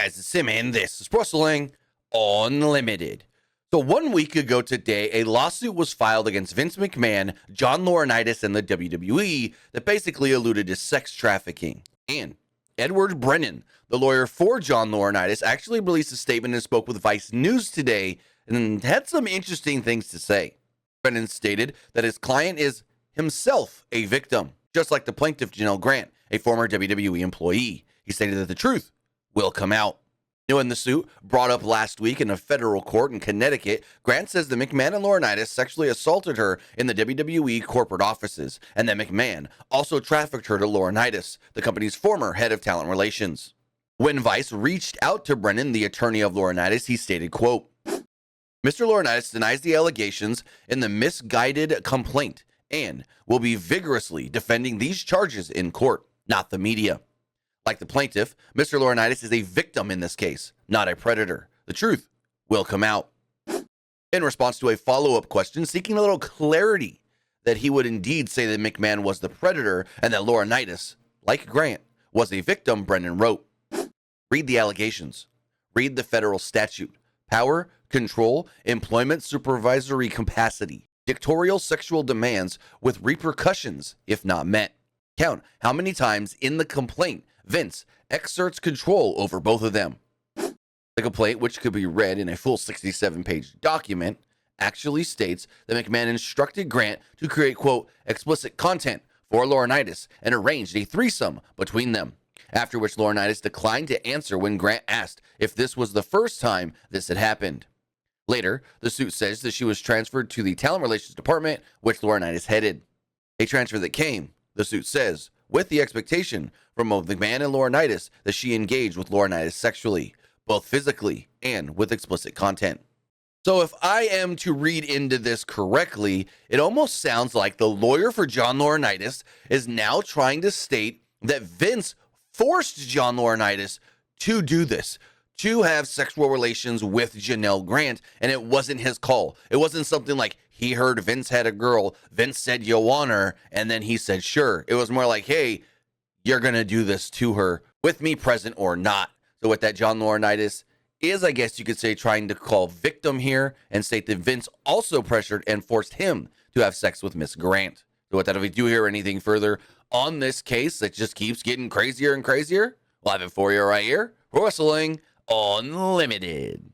guys, it's Sim, and this is Wrestling Unlimited. So 1 week ago today, a lawsuit was filed against Vince McMahon, John Laurinaitis, and the WWE that basically alluded to sex trafficking. And Edward Brennan, the lawyer for John Laurinaitis, actually released a statement and spoke with Vice News today and had some interesting things to say. Brennan stated that his client is himself a victim, just like the plaintiff Janelle Grant, a former WWE employee. He stated that the truth will come out. In the suit brought up last week in a federal court in Connecticut, Grant says that McMahon and Laurinaitis sexually assaulted her in the WWE corporate offices, and that McMahon also trafficked her to Laurinaitis, the company's former head of talent relations. When Vice reached out to Brennan, the attorney of Laurinaitis, he stated, quote, Mr. Laurinaitis denies the allegations in the misguided complaint and will be vigorously defending these charges in court, not the media. Like the plaintiff, Mr. Laurinaitis is a victim in this case, not a predator. The truth will come out. In response to a follow-up question seeking a little clarity that he would indeed say that McMahon was the predator and that Laurinaitis, like Grant, was a victim, Brennan wrote, read the allegations. Read the federal statute. Power, control, employment, supervisory capacity, dictatorial sexual demands with repercussions if not met. Count how many times in the complaint Vince exerts control over both of them. The complaint, which could be read in a full 67-page document, actually states that McMahon instructed Grant to create, quote, explicit content for Laurinaitis and arranged a threesome between them, after which Laurinaitis declined to answer when Grant asked if this was the first time this had happened. Later, the suit says that she was transferred to the Talent Relations Department, which Laurinaitis headed. A transfer that came, the suit says, with the expectation from both McMahon and Laurinaitis that she engaged with Laurinaitis sexually, both physically and with explicit content. So if I am to read into this correctly, it almost sounds like the lawyer for John Laurinaitis is now trying to state that Vince forced John Laurinaitis to do this, to have sexual relations with Janelle Grant, and it wasn't his call. It wasn't something like he heard Vince had a girl, Vince said you want her, and then he said sure. It was more like, hey, you're going to do this to her with me present or not. So with that, John Laurinaitis is, I guess you could say, trying to call victim here and state that Vince also pressured and forced him to have sex with Miss Grant. So with that, if we do hear anything further on this case that just keeps getting crazier and crazier, we'll have it for you right here. Wrestling Unlimited.